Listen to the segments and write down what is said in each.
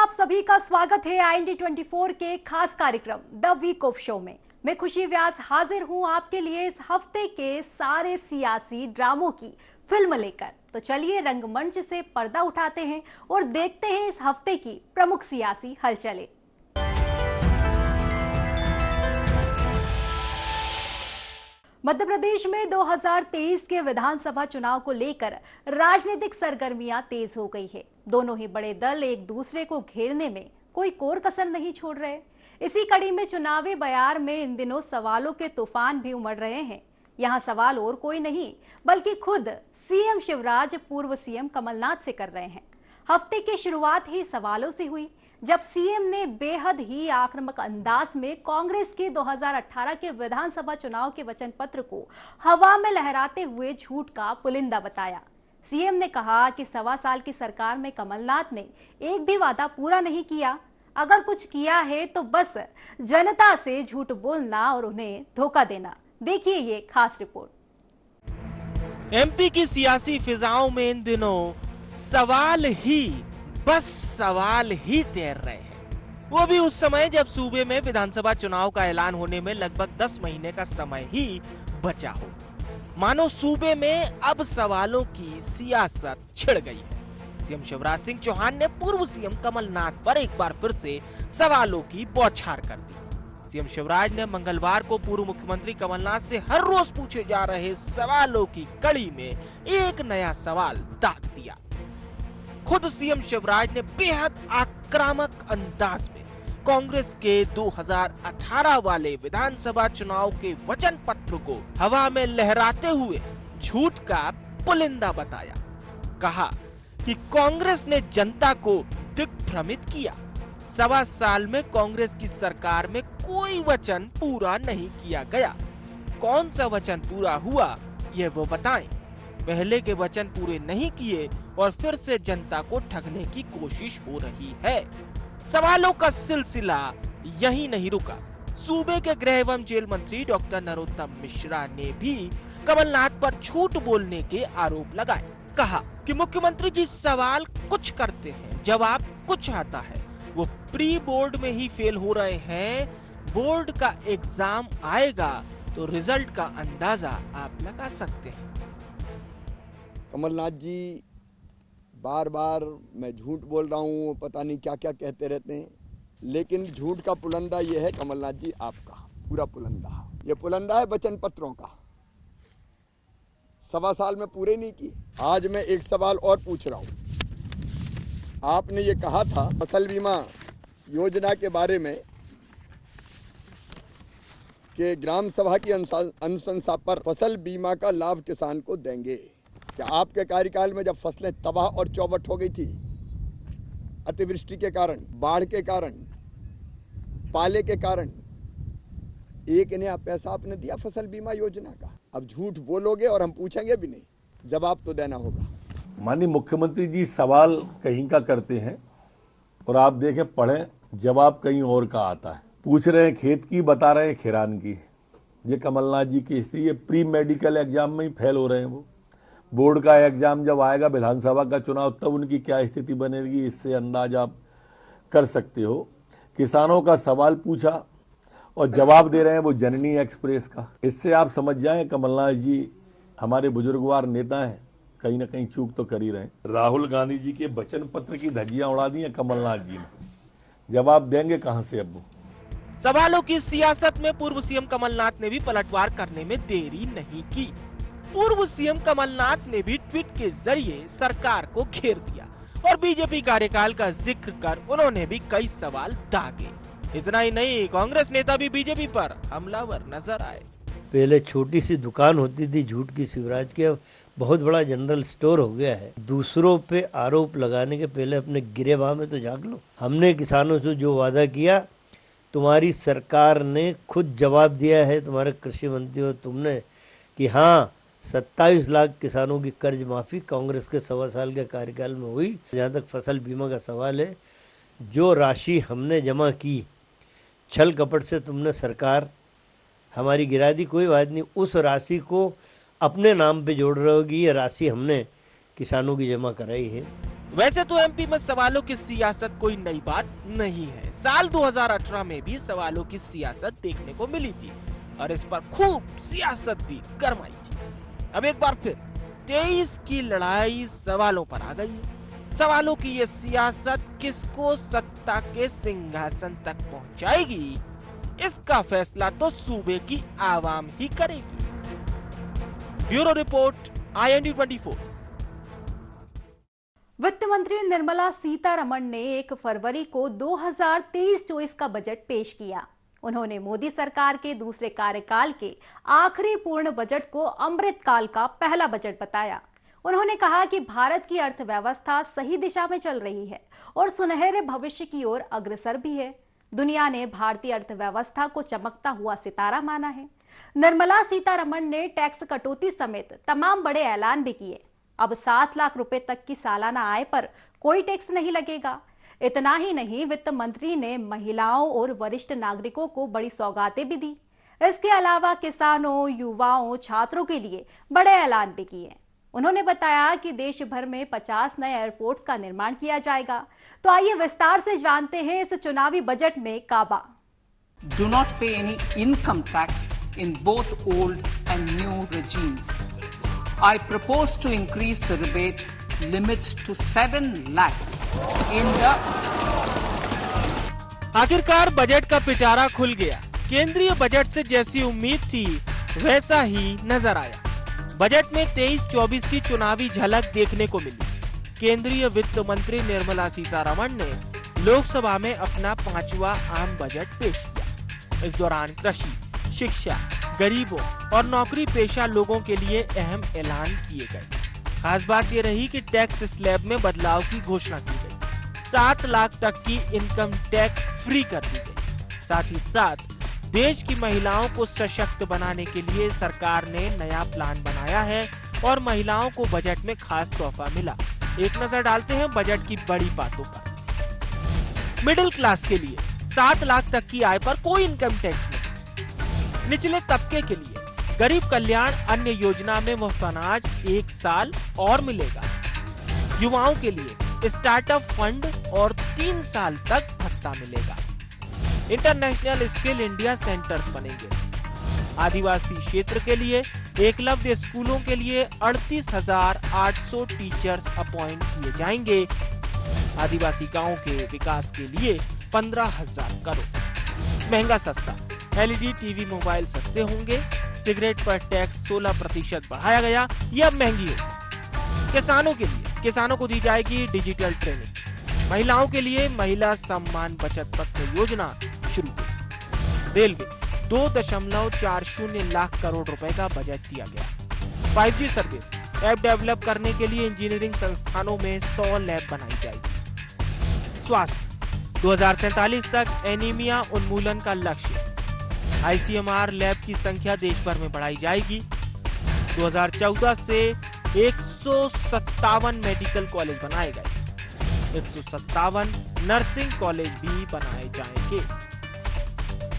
आप सभी का स्वागत है IND24 के खास कार्यक्रम द वीक ऑफ शो में। मैं खुशी व्यास हाजिर हूं आपके लिए इस हफ्ते के सारे सियासी ड्रामों की फिल्म लेकर। तो चलिए रंगमंच से पर्दा उठाते हैं और देखते हैं इस हफ्ते की प्रमुख सियासी हलचलें। मध्य प्रदेश में 2023 के विधानसभा चुनाव को लेकर राजनीतिक सरगर्मियां तेज हो गई है। दोनों ही बड़े दल एक दूसरे को घेरने में कोई कोर कसर नहीं छोड़ रहे। इसी कड़ी में चुनावी बयार में इन दिनों सवालों के तूफान भी उमड़ रहे हैं। यहाँ सवाल और कोई नहीं बल्कि खुद सीएम शिवराज पूर्व सीएम कमलनाथ से कर रहे हैं। हफ्ते की शुरुआत ही सवालों से हुई जब सीएम ने बेहद ही आक्रामक अंदाज में कांग्रेस के 2018 के विधानसभा चुनाव के वचन पत्र को हवा में लहराते हुए झूठ का पुलिंदा बताया। सीएम ने कहा कि 1.25 साल की सरकार में कमलनाथ ने एक भी वादा पूरा नहीं किया। अगर कुछ किया है तो बस जनता से झूठ बोलना और उन्हें धोखा देना। देखिए ये खास रिपोर्ट। एमपी की सियासी फिजाओं में इन दिनों बस सवाल ही तैर रहे हैं। वो भी उस समय जब सूबे में विधानसभा चुनाव का ऐलान होने में लगभग 10 महीने का समय ही बचा हो। मानो सूबे में अब सवालों की सियासत छिड़ गई है। सीएम शिवराज सिंह चौहान ने पूर्व सीएम कमलनाथ पर एक बार फिर से सवालों की बौछार कर दी। सीएम शिवराज ने मंगलवार को पूर्व मुख्यमंत्री कमलनाथ से हर रोज पूछे जा रहे सवालों की कड़ी में एक नया सवाल दाग दिया। खुद सीएम शिवराज ने बेहद आक्रामक अंदाज में कांग्रेस के 2018 वाले विधानसभा चुनाव के वचन पत्र को हवा में लहराते हुए झूठ का पुलिंदा बताया। कहा कि कांग्रेस ने जनता को दिग्भ्रमित किया। 1.25 साल में कांग्रेस की सरकार में कोई वचन पूरा नहीं किया गया। कौन सा वचन पूरा हुआ ये वो बताएं। पहले के वचन पूरे नहीं किए और फिर से जनता को ठगने की कोशिश हो रही है। सवालों का सिलसिला यही नहीं रुका। सूबे के गृह एवं जेल मंत्री डॉक्टर नरोत्तम मिश्रा ने भी कमलनाथ पर झूठ बोलने के आरोप लगाए। कहा कि मुख्यमंत्री जी सवाल कुछ करते हैं, जवाब कुछ आता है। वो प्री बोर्ड में ही फेल हो रहे हैं। बोर्ड का एग्जाम आएगा तो रिजल्ट का अंदाजा आप लगा सकते हैं। कमलनाथ जी बार बार मैं झूठ बोल रहा हूँ, पता नहीं क्या क्या कहते रहते हैं, लेकिन झूठ का पुलंदा ये है कमलनाथ जी, आपका पूरा पुलंदा। ये पुलंदा है वचन पत्रों का। 1.25 साल में पूरे नहीं किए। आज मैं एक सवाल और पूछ रहा हूँ। आपने ये कहा था फसल बीमा योजना के बारे में कि ग्राम सभा की अनुशंसा पर फसल बीमा का लाभ किसान को देंगे। क्या आपके कार्यकाल में जब फसलें तबाह और चौपट हो गई थी, अतिवृष्टि के कारण, बाढ़ के कारण, पाले के कारण, एक नया पैसा आपने दिया फसल बीमा योजना का? अब झूठ बोलोगे और हम पूछेंगे भी नहीं, जवाब तो देना होगा। माननीय मुख्यमंत्री जी सवाल कहीं का करते हैं और आप देखें पढ़ें जवाब कहीं और का आता है। पूछ रहे हैं खेत की, बता रहे हैं खिरान की। ये कमलनाथ जी की स्थिति। ये प्री मेडिकल एग्जाम में ही फेल हो रहे हैं। वो बोर्ड का एग्जाम जब आएगा विधानसभा का चुनाव तब उनकी क्या स्थिति बनेगी, इससे अंदाज आप कर सकते हो। किसानों का सवाल पूछा और जवाब दे रहे हैं वो जननी एक्सप्रेस का। इससे आप समझ जाएं कमलनाथ जी हमारे बुजुर्गवार नेता हैं, कहीं ना कहीं चूक तो कर ही रहे हैं। राहुल गांधी जी के वचन पत्र की धज्जियां उड़ा दी है कमलनाथ जी ने। जवाब देंगे कहां से अब वो? सवालों की सियासत में पूर्व सीएम कमलनाथ ने भी पलटवार करने में देरी नहीं की। पूर्व सीएम कमलनाथ ने भी ट्वीट के जरिए सरकार को घेर दिया और बीजेपी कार्यकाल का जिक्र कर उन्होंने भी कई सवाल दागे। इतना ही नहीं, कांग्रेस नेता भी बीजेपी पर हमलावर नजर आए। पहले छोटी सी दुकान होती थी झूठ की शिवराज की, अब बहुत बड़ा जनरल स्टोर हो गया है। दूसरों पे आरोप लगाने के पहले अपने गिरेबान में तो झांक लो। हमने किसानों से जो वादा किया, तुम्हारी सरकार ने खुद जवाब दिया है, तुम्हारे कृषि मंत्री हो तुमने, कि हाँ 27 लाख किसानों की कर्ज माफी कांग्रेस के 1.25 साल के कार्यकाल में हुई। जहाँ तक फसल बीमा का सवाल है, जो राशि हमने जमा की, छल कपट से तुमने सरकार हमारी गिरा दी, कोई बात नहीं। उस राशि को अपने नाम पे जोड़ रहे हो कि ये राशि हमने किसानों की जमा कराई है। वैसे तो एमपी में सवालों की सियासत कोई नई बात नहीं है। साल 2018 में भी सवालों की सियासत देखने को मिली थी और इस पर खूब सियासत भी गरमाई थी। अब एक बार फिर 23 की लड़ाई सवालों पर आ गई है। सवालों की ये सियासत किसको सत्ता के सिंहासन तक पहुंचाएगी, इसका फैसला तो सूबे की आवाम ही करेगी। Bureau report, IND 24। वित्त मंत्री निर्मला सीतारमण ने 1 फरवरी को 2023-24 का बजट पेश किया। उन्होंने मोदी सरकार के दूसरे कार्यकाल के आखिरी पूर्ण बजट को अमृत काल का पहला बजट बताया। उन्होंने कहा कि भारत की अर्थव्यवस्था सही दिशा में चल रही है और सुनहरे भविष्य की ओर अग्रसर भी है। दुनिया ने भारतीय अर्थव्यवस्था को चमकता हुआ सितारा माना है। निर्मला सीतारमण ने टैक्स कटौती समेत तमाम बड़े ऐलान भी किए। अब 7 लाख रुपए तक की सालाना आय पर कोई टैक्स नहीं लगेगा। इतना ही नहीं, वित्त मंत्री ने महिलाओं और वरिष्ठ नागरिकों को बड़ी सौगातें भी दी। इसके अलावा किसानों, युवाओं, छात्रों के लिए बड़े ऐलान भी किए। उन्होंने बताया कि देश भर में 50 नए एयरपोर्ट्स का निर्माण किया जाएगा। तो आइए विस्तार से जानते हैं इस चुनावी बजट में काबा। Do not pay any income tax in both old and new regimes. I propose to increase the rebate limit to 7 lakhs in the... आखिरकार बजट का पिटारा खुल गया। केंद्रीय बजट से जैसी उम्मीद थी वैसा ही नजर आया। बजट में 23-24 की चुनावी झलक देखने को मिली। केंद्रीय वित्त मंत्री निर्मला सीतारमण ने लोकसभा में अपना 5वां आम बजट पेश किया। इस दौरान कृषि, शिक्षा, गरीबों और नौकरी पेशा लोगों के लिए अहम ऐलान किए गए। खास बात ये रही कि टैक्स स्लैब में बदलाव की घोषणा की गई। 7 लाख तक की इनकम टैक्स फ्री कर दी गई। साथ ही साथ देश की महिलाओं को सशक्त बनाने के लिए सरकार ने नया प्लान बनाया है और महिलाओं को बजट में खास तोहफा मिला। एक नजर डालते हैं बजट की बड़ी बातों पर। मिडिल क्लास के लिए 7 लाख तक की आय पर कोई इनकम टैक्स नहीं। निचले तबके के लिए गरीब कल्याण अन्य योजना में मुफ्त अनाज 1 साल और मिलेगा। युवाओं के लिए स्टार्टअप फंड और 3 साल तक भत्ता मिलेगा। इंटरनेशनल स्किल इंडिया सेंटर्स बनेंगे। आदिवासी क्षेत्र के लिए एकलव्य स्कूलों के लिए 38,800 टीचर्स अपॉइंट किए जाएंगे। आदिवासी गांवों के विकास के लिए 15,000 करोड़। महंगा सस्ता, LED टीवी मोबाइल सस्ते होंगे। सिगरेट पर टैक्स 16% बढ़ाया गया, ये अब महंगी होगी। किसानों को दी जाएगी डिजिटल ट्रेनिंग। महिलाओं के लिए महिला सम्मान बचत पत्र योजना शुरू हुई। रेलवे 2.40 लाख करोड़ रुपए का बजट दिया गया। 5G सर्विस ऐप डेवलप करने के लिए इंजीनियरिंग संस्थानों में 100 लैब बनाई जाएगी। स्वास्थ्य 2047 तक एनीमिया उन्मूलन का लक्ष्य। ICMR लैब की संख्या देश भर में बढ़ाई जाएगी। 2014 से 157 मेडिकल कॉलेज बनाए गए। 157 नर्सिंग कॉलेज भी बनाए जाएंगे।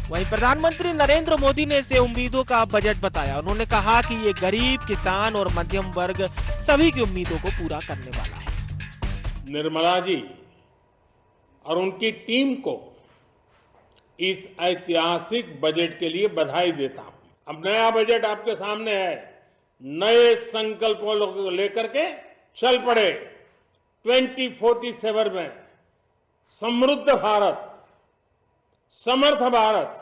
वहीं प्रधानमंत्री नरेंद्र मोदी ने इसे उम्मीदों का बजट बताया। उन्होंने कहा कि ये गरीब, किसान और मध्यम वर्ग सभी की उम्मीदों को पूरा करने वाला है। निर्मला जी और उनकी टीम को इस ऐतिहासिक बजट के लिए बधाई देता हूं। अब नया बजट आपके सामने है। नए संकल्पों को लेकर के चल पड़े। 2047 में समृद्ध भारत, समर्थ भारत,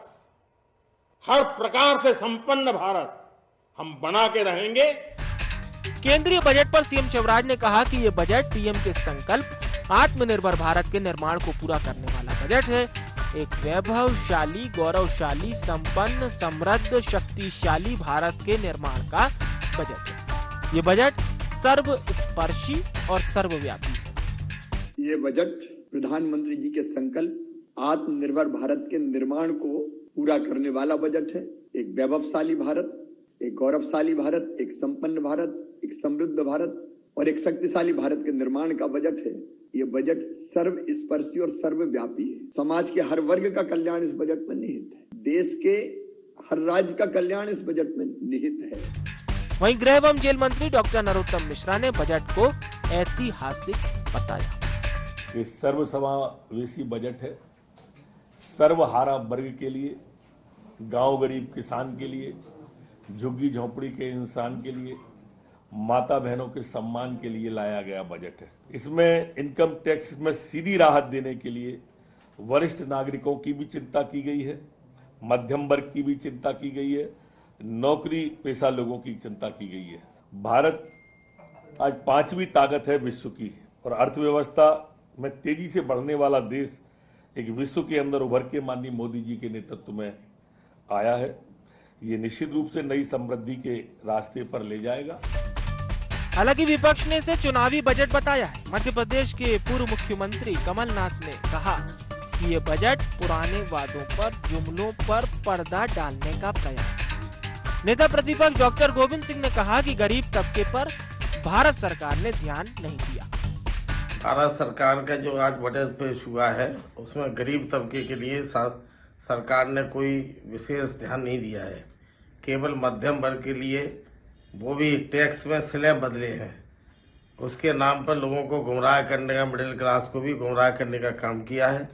हर प्रकार से संपन्न भारत हम बना के रहेंगे। केंद्रीय बजट पर सीएम शिवराज ने कहा कि ये बजट पीएम के संकल्प आत्मनिर्भर भारत के निर्माण को पूरा करने वाला बजट है। एक वैभवशाली, गौरवशाली, संपन्न, समृद्ध, शक्तिशाली भारत के निर्माण का बजट है। ये बजट सर्वस्पर्शी और सर्वव्यापी है। ये बजट प्रधानमंत्री जी के संकल्प आत्मनिर्भर भारत के निर्माण को पूरा करने वाला बजट है। एक वैभवशाली भारत, एक गौरवशाली भारत, एक संपन्न भारत, एक समृद्ध भारत और एक शक्तिशाली भारत के निर्माण का बजट है। ये बजट सर्वस्पर्शी और सर्वव्यापी है। समाज के हर वर्ग का कल्याण इस बजट में निहित है। देश के हर राज्य का कल्याण इस बजट में निहित है। वहीं गृह एवं जेल मंत्री डॉक्टर नरोत्तम मिश्रा ने बजट को ऐतिहासिक बताया। ये सर्वसमावेशी बजट है, सर्वहारा वर्ग के लिए, गांव गरीब किसान के लिए, झुग्गी झोंपड़ी के इंसान के लिए, माता बहनों के सम्मान के लिए लाया गया बजट है। इसमें इनकम टैक्स में सीधी राहत देने के लिए वरिष्ठ नागरिकों की भी चिंता की गई है, मध्यम वर्ग की भी चिंता की गई है, नौकरी पेशा लोगों की चिंता की गई है। भारत आज 5वीं ताकत है विश्व की और अर्थव्यवस्था में तेजी से बढ़ने वाला देश एक विश्व के अंदर उभर के माननीय मोदी जी के नेतृत्व में आया है। ये निश्चित रूप से नई समृद्धि के रास्ते पर ले जाएगा। हालांकि विपक्ष ने इसे चुनावी बजट बताया है। मध्य प्रदेश के पूर्व मुख्यमंत्री कमलनाथ ने कहा कि ये बजट पुराने वादों पर, जुमलों पर पर्दा डालने का प्रयास। नेता प्रतिपक्ष डॉक्टर गोविंद सिंह ने कहा कि गरीब तबके पर भारत सरकार ने ध्यान नहीं दिया। भारत सरकार का जो आज बजट पेश हुआ है उसमें गरीब तबके के लिए सरकार ने कोई विशेष ध्यान नहीं दिया है। केवल मध्यम वर्ग के लिए, वो भी टैक्स में स्लैब बदले हैं, उसके नाम पर लोगों को गुमराह करने का, मिडिल क्लास को भी गुमराह करने का काम किया है।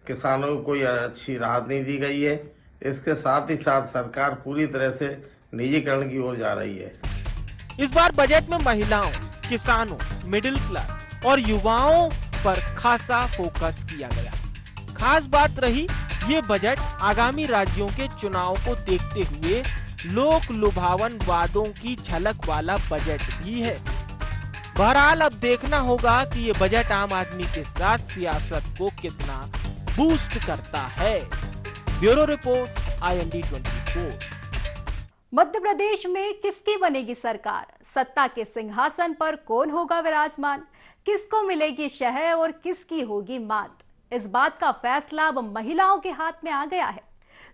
किसानों को कोई अच्छी राहत नहीं दी गई है। इसके साथ ही साथ सरकार पूरी तरह से निजीकरण की ओर जा रही है। इस बार बजट में महिलाओं, किसानों, मिडिल क्लास और युवाओं पर खासा फोकस किया गया। खास बात रही ये बजट आगामी राज्यों के चुनाव को देखते हुए लोक लुभावन वादों की झलक वाला बजट भी है। बहरहाल अब देखना होगा कि ये बजट आम आदमी के साथ सियासत को कितना बूस्ट करता है। Bureau report, IND 24। Madhya Pradesh में किसकी बनेगी सरकार? सत्ता के सिंहासन पर कौन होगा विराजमान? किसको मिलेगी शहर और किसकी होगी मात? इस बात का फैसला अब महिलाओं के हाथ में आ गया है।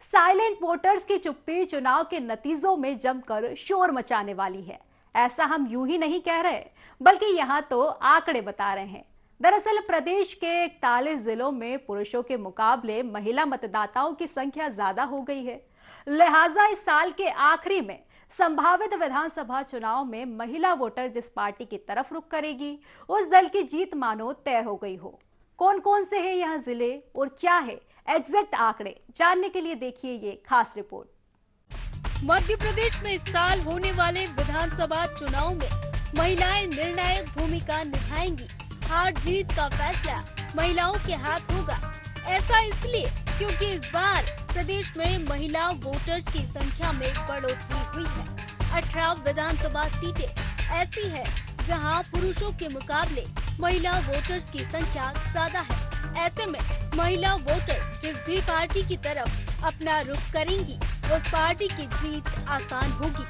साइलेंट वोटर्स की चुप्पी चुनाव के नतीजों में जमकर शोर मचाने वाली है। ऐसा हम यूं ही नहीं कह रहे, बल्कि यहाँ तो आंकड़े बता रहे हैं। दरअसल प्रदेश के 41 जिलों में पुरुषों के मुकाबले महिला मतदाताओं की संख्या ज्यादा हो गई है। लिहाजा इस साल के आखिरी में संभावित विधानसभा चुनाव में महिला वोटर जिस पार्टी की तरफ रुख करेगी, उस दल की जीत मानो तय हो गई हो। कौन कौन से हैं यहाँ जिले और क्या है एग्जैक्ट आंकड़े, जानने के लिए देखिए ये खास रिपोर्ट। मध्य प्रदेश में इस साल होने वाले विधानसभा चुनाव में महिलाएं निर्णायक भूमिका निभाएंगी। हार जीत का फैसला महिलाओं के हाथ होगा। ऐसा इसलिए क्योंकि इस बार प्रदेश में महिला वोटर्स की संख्या में बढ़ोतरी हुई है। 18 विधानसभा सीटें ऐसी है जहां पुरुषों के मुकाबले महिला वोटर्स की संख्या ज्यादा है। ऐसे में महिला वोटर जिस भी पार्टी की तरफ अपना रुख करेंगी, उस पार्टी की जीत आसान होगी।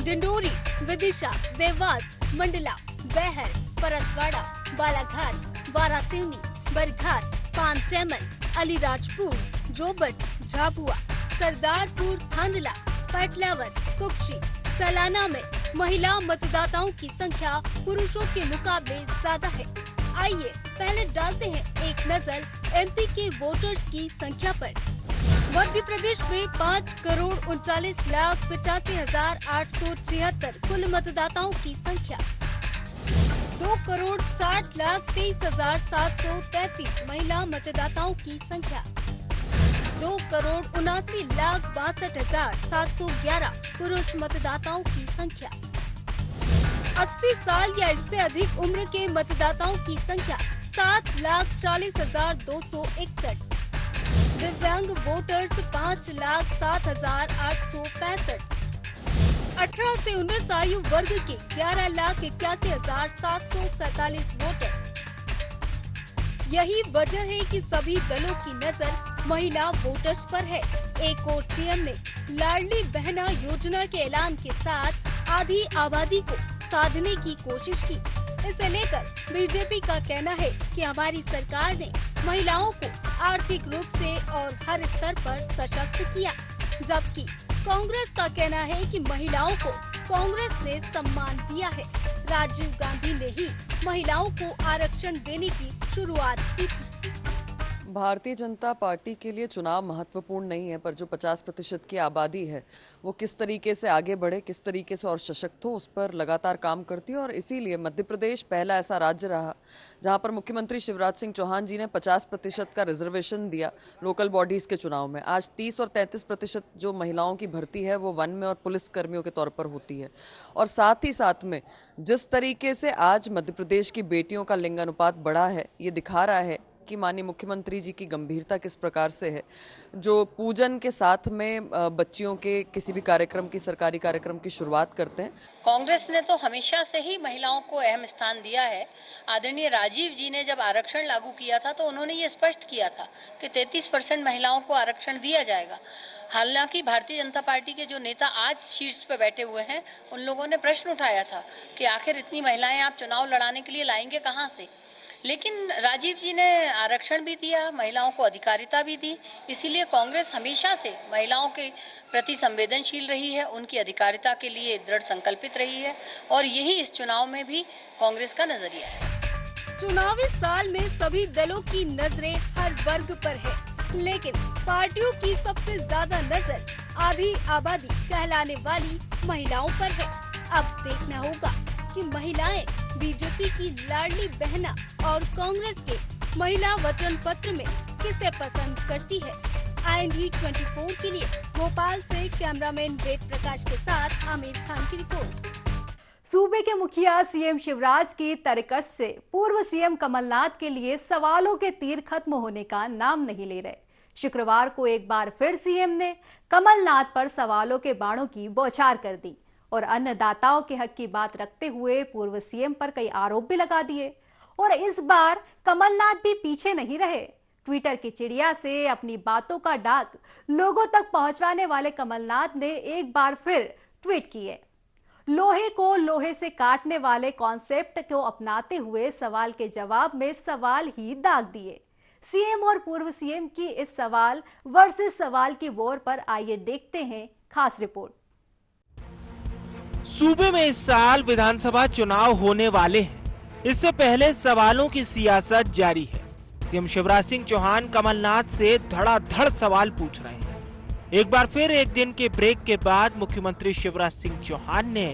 डिंडोरी, विदिशा, देवास, मंडला, बैहर, परसवाड़ा, बालाघाट, वारासिवनी, बरघाट, पानसेमल, अलीराजपुर, जोबट, झाबुआ, सरदारपुर, थांदला, पटलावर, कुक्षी, सलाना में महिला मतदाताओं की संख्या पुरुषों के मुकाबले ज्यादा है। आइए पहले डालते हैं एक नजर MP के वोटर्स की संख्या पर। मध्य प्रदेश में 5,39,85,876 कुल मतदाताओं की संख्या, 2,60,23,733 महिला मतदाताओं की संख्या, 2,79,62,711 पुरुष मतदाताओं की संख्या, 80 साल या इससे अधिक उम्र के मतदाताओं की संख्या 7,40,261, दिव्यांग वोटर्स 5,07,865, 18 से 19 आयु वर्ग के 11,81,747 वोटर। यही वजह है कि सभी दलों की नजर महिला वोटर्स पर है। एक और CM ने लाडली बहना योजना के ऐलान के साथ आधी आबादी को साधने की कोशिश की। इसे लेकर बीजेपी का कहना है कि हमारी सरकार ने महिलाओं को आर्थिक रूप से और हर स्तर पर सशक्त किया, जबकि कांग्रेस का कहना है कि महिलाओं को कांग्रेस ने सम्मान दिया है। राजीव गांधी ने ही महिलाओं को आरक्षण देने की शुरुआत की थी। भारतीय जनता पार्टी के लिए चुनाव महत्वपूर्ण नहीं है, पर जो 50% की आबादी है वो किस तरीके से आगे बढ़े, किस तरीके से और सशक्त हो, उस पर लगातार काम करती है। और इसीलिए मध्य प्रदेश पहला ऐसा राज्य रहा जहां पर मुख्यमंत्री शिवराज सिंह चौहान जी ने 50% का रिजर्वेशन दिया लोकल बॉडीज के चुनाव में। आज 30 और 33% जो महिलाओं की भर्ती है वो वन में और पुलिस कर्मियों के तौर पर होती है। और साथ ही साथ में जिस तरीके से आज मध्य प्रदेश की बेटियों का लिंगानुपात बढ़ा है, ये दिखा रहा है कि माननीय मुख्यमंत्री जी की गंभीरता किस प्रकार से है। जो पूजन के साथ में बच्चियों के किसी भी कार्यक्रम की, सरकारी कार्यक्रम की शुरुआत करते हैं। कांग्रेस ने तो हमेशा से ही महिलाओं को अहम स्थान दिया है। आदरणीय राजीव जी ने जब आरक्षण लागू किया था तो उन्होंने ये स्पष्ट किया था कि 33% महिलाओं को आरक्षण दिया जाएगा। हालांकि भारतीय जनता पार्टी के जो नेता आज शीर्ष पर बैठे हुए हैं, उन लोगों ने प्रश्न उठाया था कि आखिर इतनी महिलाएं आप चुनाव लड़ाने के लिए लाएंगे कहां से। लेकिन राजीव जी ने आरक्षण भी दिया, महिलाओं को अधिकारिता भी दी। इसीलिए कांग्रेस हमेशा से महिलाओं के प्रति संवेदनशील रही है, उनकी अधिकारिता के लिए दृढ़ संकल्पित रही है और यही इस चुनाव में भी कांग्रेस का नजरिया है। चुनावी साल में सभी दलों की नजरें हर वर्ग पर है, लेकिन पार्टियों की सबसे ज्यादा नजर आधी आबादी कहलाने वाली महिलाओं पर है। अब देखना होगा कि महिलाएं बीजेपी की लाडली बहना और कांग्रेस के महिला वचन पत्र में किसे पसंद करती है। IND 24 के लिए भोपाल से कैमरामैन वेद प्रकाश के साथ आमिर खान की रिपोर्ट। सूबे के मुखिया सीएम शिवराज की तरकश से पूर्व सीएम कमलनाथ के लिए सवालों के तीर खत्म होने का नाम नहीं ले रहे। शुक्रवार को एक बार फिर सीएम ने कमलनाथ पर सवालों के बाणों की बौछार कर दी और अन्नदाताओं के हक की बात रखते हुए पूर्व सीएम पर कई आरोप भी लगा दिए। और इस बार कमलनाथ भी पीछे नहीं रहे। ट्विटर की चिड़िया से अपनी बातों का डाक लोगों तक पहुंचाने वाले कमलनाथ ने एक बार फिर ट्वीट किए। लोहे को लोहे से काटने वाले कॉन्सेप्ट को अपनाते हुए सवाल के जवाब में सवाल ही दाग दिए। सीएम और पूर्व सीएम की इस सवाल वर्सेस सवाल की वॉर पर आइए देखते हैं खास रिपोर्ट। सूबे में इस साल विधानसभा चुनाव होने वाले हैं। इससे पहले सवालों की सियासत जारी है। सीएम शिवराज सिंह चौहान कमलनाथ से धड़ाधड़ सवाल पूछ रहे हैं। एक बार फिर एक दिन के ब्रेक के बाद मुख्यमंत्री शिवराज सिंह चौहान ने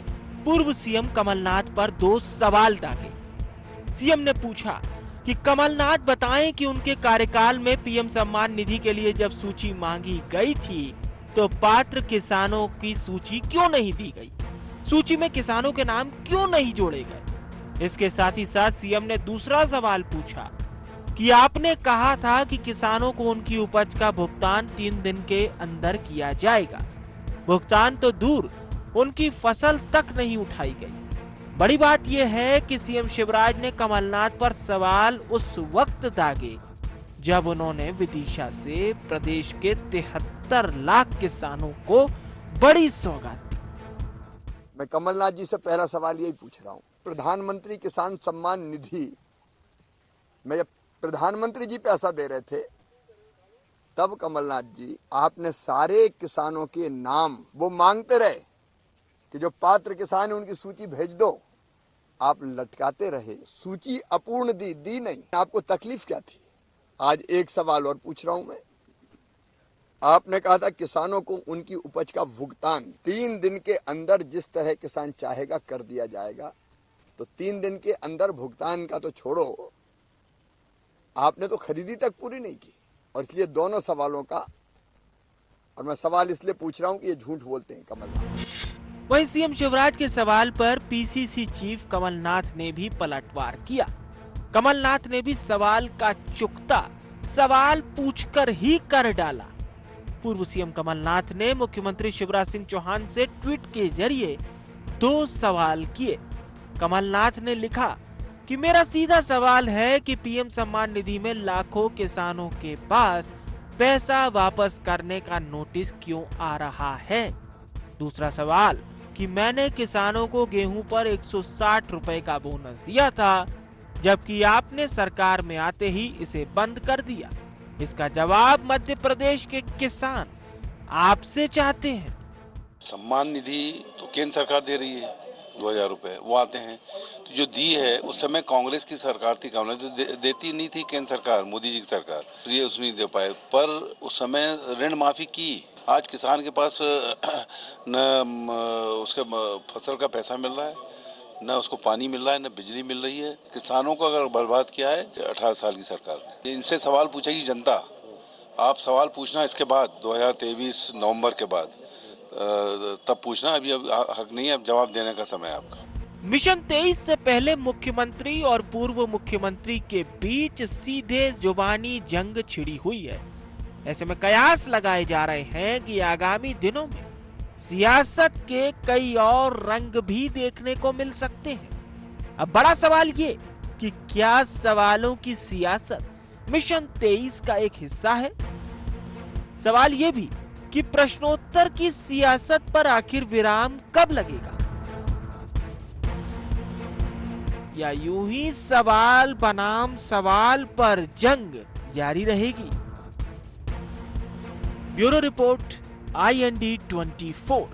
पूर्व सीएम कमलनाथ पर 2 सवाल दागे। सीएम ने पूछा कि कमलनाथ बताएं कि उनके कार्यकाल में पीएम सम्मान निधि के लिए जब सूची मांगी गई थी तो पात्र किसानों की सूची क्यों नहीं दी गई, सूची में किसानों के नाम क्यों नहीं जोड़े गए। इसके साथ ही साथ सीएम ने दूसरा सवाल पूछा कि आपने कहा था कि किसानों को उनकी उपज का भुगतान 3 दिन के अंदर किया जाएगा। भुगतान तो दूर, उनकी फसल तक नहीं उठाई गई। बड़ी बात यह है कि सीएम शिवराज ने कमलनाथ पर सवाल उस वक्त दागे जब उन्होंने विदिशा से प्रदेश के 73 लाख किसानों को बड़ी सौगात दी। मैं कमलनाथ जी से पहला सवाल यही पूछ रहा हूं, प्रधानमंत्री किसान सम्मान निधि में जब प्रधानमंत्री जी पैसा दे रहे थे तब कमलनाथ जी आपने सारे किसानों के नाम वो मांगते रहे कि जो पात्र किसान है उनकी सूची भेज दो। आप लटकाते रहे, सूची अपूर्ण दी नहीं। आपको तकलीफ क्या थी? आज एक सवाल और पूछ रहा हूं मैं। आपने कहा था किसानों को उनकी उपज का भुगतान 3 दिन के अंदर जिस तरह किसान चाहेगा कर दिया जाएगा। तो 3 दिन के अंदर भुगतान का तो छोड़ो, आपने तो खरीदी तक पूरी नहीं की। और इसलिए दोनों सवालों का, और मैं सवाल इसलिए पूछ रहा हूं कि ये झूठ बोलते हैं कमलनाथ। वहीं सीएम शिवराज के सवाल पर पीसीसी चीफ कमलनाथ ने भी पलटवार किया। कमलनाथ ने भी सवाल का चुकता सवाल पूछकर ही कर डाला। पूर्व सीएम कमलनाथ ने मुख्यमंत्री शिवराज सिंह चौहान से ट्वीट के जरिए 2 सवाल किए। कमलनाथ ने लिखा कि मेरा सीधा सवाल है कि पीएम सम्मान निधि में लाखों किसानों के पास पैसा वापस करने का नोटिस क्यों आ रहा है। दूसरा सवाल कि मैंने किसानों को गेहूं पर 160 रुपए का बोनस दिया था, जबकि आपने सरकार में आते ही इसे बंद कर दिया। इसका जवाब मध्य प्रदेश के किसान आपसे चाहते हैं। सम्मान निधि तो केंद्र सरकार दे रही है, 2,000 रुपए वो आते हैं। तो जो दी है उस समय कांग्रेस की सरकार थी, कांग्रेस तो देती नहीं थी, केंद्र सरकार, मोदी जी की सरकार, तो ये उसने नहीं दे पाए। पर उस समय ऋण माफी की। आज किसान के पास न उसके फसल का पैसा मिल रहा है, न उसको पानी मिल रहा है, न बिजली मिल रही है। किसानों को अगर बर्बाद किया है 18 साल की सरकार ने। इनसे सवाल पूछेगी जनता। आप सवाल पूछना इसके बाद 2023 नवंबर के बाद, तब पूछना, अभी अब हक नहीं है, अब जवाब देने का समय है आपका। मिशन 23 से पहले मुख्यमंत्री और पूर्व मुख्यमंत्री के बीच सीधे जुबानी जंग छिड़ी हुई है। ऐसे में कयास लगाए जा रहे हैं कि आगामी दिनों में सियासत के कई और रंग भी देखने को मिल सकते हैं। अब बड़ा सवाल ये कि क्या सवालों की सियासत मिशन 23 का एक हिस्सा है? सवाल ये भी कि प्रश्नोत्तर की सियासत पर आखिर विराम कब लगेगा, या यूं ही सवाल बनाम सवाल पर जंग जारी रहेगी? Bureau report, IND 24।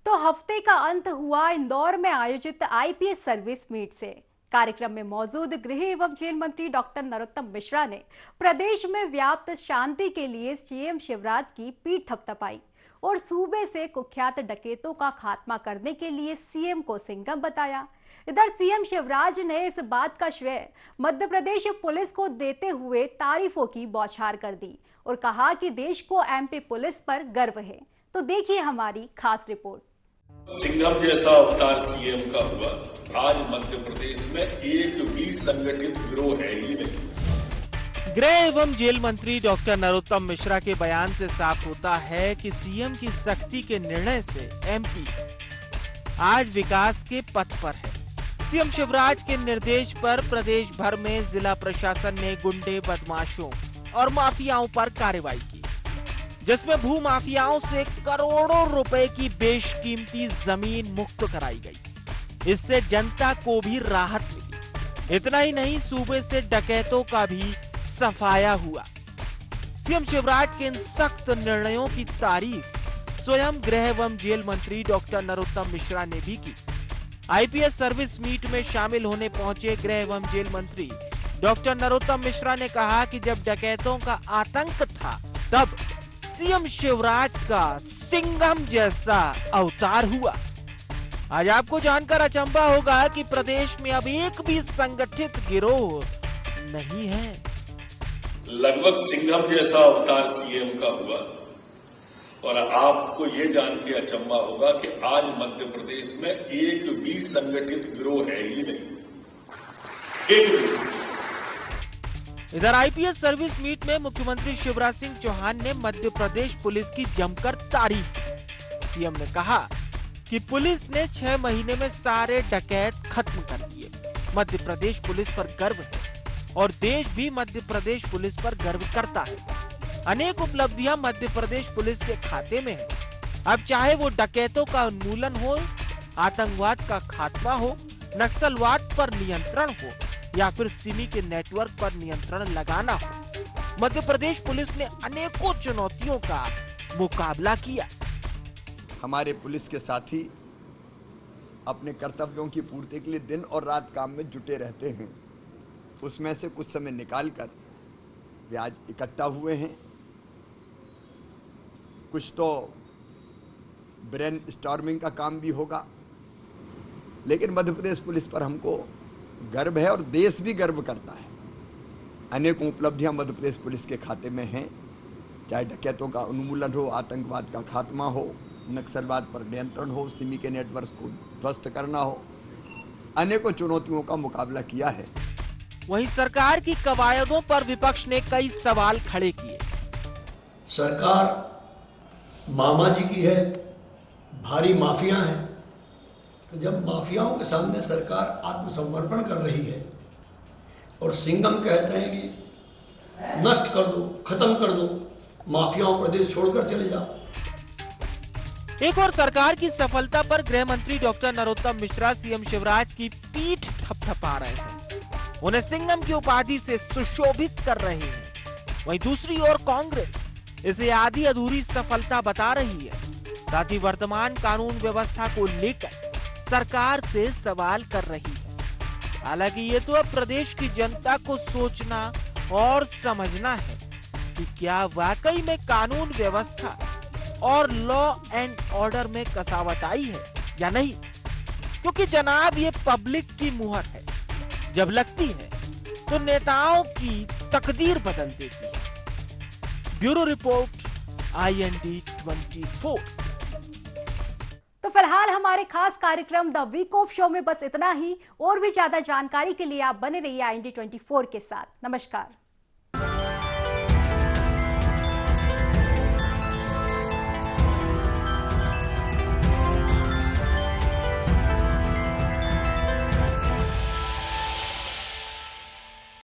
तो हफ्ते का अंत हुआ इंदौर में आयोजित IPS सर्विस मीट से। कार्यक्रम में मौजूद गृह एवं जेल मंत्री डॉक्टर नरोत्तम मिश्रा ने प्रदेश में व्याप्त शांति के लिए CM शिवराज की पीठ थपथपाई और सूबे से कुख्यात डकैतों का खात्मा करने के लिए CM को सिंघम बताया। इधर CM शिवराज ने इस बात का श्रेय मध्य प्रदेश पुलिस को देते हुए तारीफों की बौछार कर दी और कहा कि देश को MP पुलिस पर गर्व है। तो देखिए हमारी खास रिपोर्ट। सिंघम जैसा अवतार CM का हुआ। आज मध्य प्रदेश में एक भी संगठित गिरोह है ही नहीं। गृह एवं जेल मंत्री डॉक्टर नरोत्तम मिश्रा के बयान से साफ होता है कि CM की सख्ती के निर्णय से MP आज विकास के पथ पर है। CM शिवराज के निर्देश पर प्रदेश भर में जिला प्रशासन ने गुंडे, बदमाशों और माफियाओं पर कार्रवाई की, जिसमें भू माफियाओं से करोड़ों रुपए की बेशकीमती जमीन मुक्त कराई गई। इससे जनता को भी राहत मिली। इतना ही नहीं, सूबे से डकैतों का भी सफाया हुआ। CM शिवराज के इन सख्त निर्णयों की तारीफ स्वयं गृह एवं जेल मंत्री डॉक्टर नरोत्तम मिश्रा ने भी की। IPS सर्विस मीट में शामिल होने पहुंचे गृह एवं जेल मंत्री डॉक्टर नरोत्तम मिश्रा ने कहा कि जब डकैतों का आतंक था, तब CM शिवराज का सिंघम जैसा अवतार हुआ। आज आपको जानकर अचंभा होगा कि प्रदेश में अब एक भी संगठित गिरोह नहीं है। लगभग सिंघम जैसा अवतार CM का हुआ और आपको ये जान के अचंभा होगा कि आज मध्य प्रदेश में एक भी संगठित गिरोह है ही नहीं। एक भी। इधर IPS सर्विस मीट में मुख्यमंत्री शिवराज सिंह चौहान ने मध्य प्रदेश पुलिस की जमकर तारीफ की। CM ने कहा कि पुलिस ने 6 महीने में सारे डकैत खत्म कर दिए। मध्य प्रदेश पुलिस पर गर्व है और देश भी मध्य प्रदेश पुलिस पर गर्व करता है। अनेक उपलब्धियां मध्य प्रदेश पुलिस के खाते में है। अब चाहे वो डकैतों का उन्मूलन हो, आतंकवाद का खात्मा हो, नक्सलवाद पर नियंत्रण हो या फिर सिमी के नेटवर्क पर नियंत्रण लगाना हो, मध्य प्रदेश पुलिस ने अनेकों चुनौतियों का मुकाबला किया। हमारे पुलिस के साथी अपने कर्तव्यों की पूर्ति के लिए दिन और रात काम में जुटे रहते हैं। उसमें से कुछ समय निकालकर वे आज इकट्ठा हुए हैं। कुछ तो ब्रेन स्टॉर्मिंग का काम भी होगा, लेकिन मध्य प्रदेश पुलिस पर हमको गर्व है और देश भी गर्व करता है। अनेकों उपलब्धियां मध्य प्रदेश पुलिस के खाते में हैं, चाहे डकैतों का उन्मूलन हो, आतंकवाद का खात्मा हो, नक्सलवाद पर नियंत्रण हो, सिमी के नेटवर्क को ध्वस्त करना हो। अनेकों चुनौतियों का मुकाबला किया है। वहीं सरकार की कवायदों पर विपक्ष ने कई सवाल खड़े किए। सरकार मामा जी की है, भारी माफिया हैं, तो जब माफियाओं के सामने सरकार आत्मसमर्पण कर रही है और सिंघम कहते हैं कि नष्ट कर दो, खत्म कर दो, माफियाओं प्रदेश छोड़कर चले जाओ। एक और सरकार की सफलता पर गृह मंत्री डॉक्टर नरोत्तम मिश्रा CM शिवराज की पीठ थपथपा रहे हैं, उन्हें सिंघम की उपाधि से सुशोभित कर रहे हैं। वहीं दूसरी ओर कांग्रेस इसे आधी अधूरी सफलता बता रही है। साथ ही वर्तमान कानून व्यवस्था को लेकर सरकार से सवाल कर रही है। हालांकि ये तो अब प्रदेश की जनता को सोचना और समझना है कि क्या वाकई में कानून व्यवस्था और लॉ एंड ऑर्डर में कसावट आई है या नहीं, क्योंकि जनाब ये पब्लिक की मुहर है, जब लगती है तो नेताओं की तकदीर बदल देती है। Bureau report IND 24। तो फिलहाल हमारे खास कार्यक्रम द वीक ऑफ शो में बस इतना ही। और भी ज्यादा जानकारी के लिए आप बने रहिए IND 24 के साथ। नमस्कार।